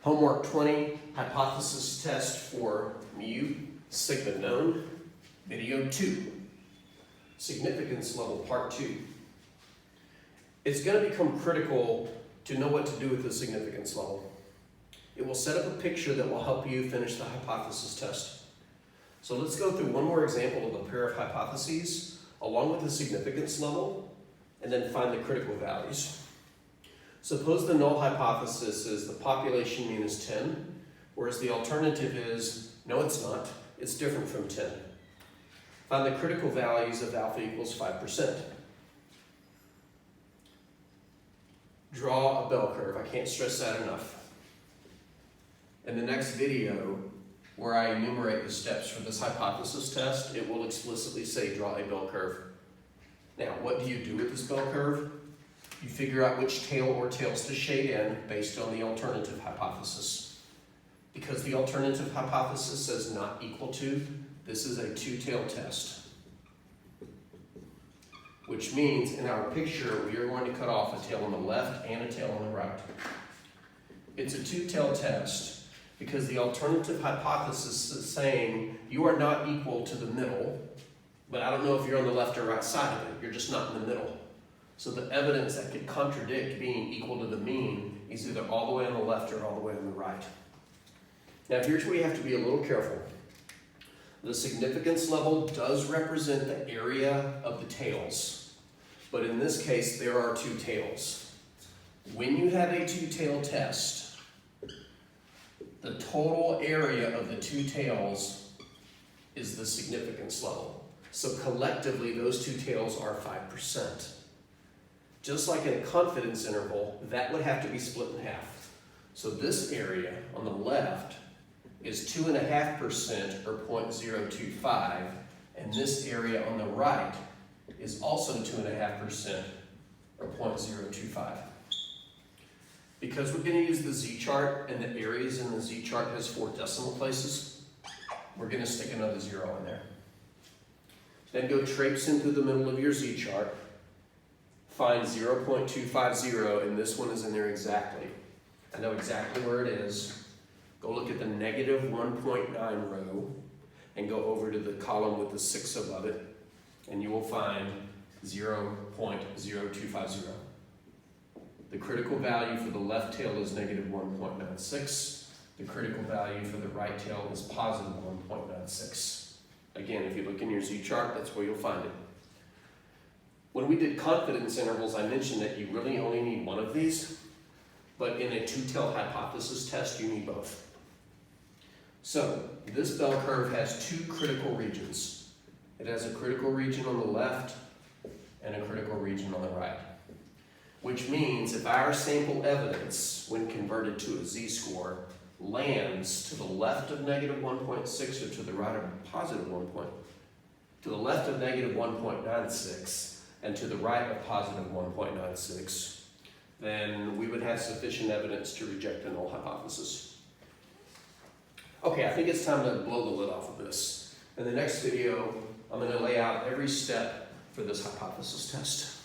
Homework 20, hypothesis test for mu, sigma known, video 2, significance level part 2. It's going to become critical to know what to do with the significance level. It will set up a picture that will help you finish the hypothesis test. So let's go through one more example of a pair of hypotheses along with the significance level and then find the critical values. Suppose the null hypothesis is the population mean is 10, whereas the alternative is, no it's not, it's different from 10. Find the critical values of alpha equals 5%. Draw a bell curve, I can't stress that enough. In the next video, where I enumerate the steps for this hypothesis test, it will explicitly say draw a bell curve. Now, what do you do with this bell curve? You figure out which tail or tails to shade in based on the alternative hypothesis. Because the alternative hypothesis says not equal to, this is a two-tailed test. Which means in our picture, we are going to cut off a tail on the left and a tail on the right. It's a two-tailed test because the alternative hypothesis is saying you are not equal to the middle, but I don't know if you're on the left or right side of it, you're just not in the middle. So the evidence that could contradict being equal to the mean is either all the way on the left or all the way on the right. Now here's where you have to be a little careful. The significance level does represent the area of the tails, but in this case there are two tails. When you have a two-tailed test, the total area of the two tails is the significance level. So collectively those two tails are 5%. Just like in a confidence interval, that would have to be split in half. So this area on the left is 2.5% or 0.025, and this area on the right is also 2.5% or 0.025. Because we're going to use the z-chart and the areas in the z-chart has 4 decimal places, we're going to stick another 0 in there. Then go traipse into the middle of your z-chart. Find 0.250, and this one is in there exactly. I know exactly where it is. Go look at the negative 1.9 row and go over to the column with the 6 above it, and you will find 0.0250. The critical value for the left tail is negative 1.96. The critical value for the right tail is positive 1.96. Again, if you look in your z-chart, that's where you'll find it. When we did confidence intervals, I mentioned that you really only need one of these, but in a two-tailed hypothesis test, you need both. So, this bell curve has 2 critical regions. It has a critical region on the left and a critical region on the right. Which means if our sample evidence, when converted to a z-score, lands to the left of negative 1.6 or to the right of positive 1 point, to the left of negative 1.96, and to the right of positive 1.96, then we would have sufficient evidence to reject the null hypothesis. Okay, I think it's time to blow the lid off of this. In the next video, I'm going to lay out every step for this hypothesis test.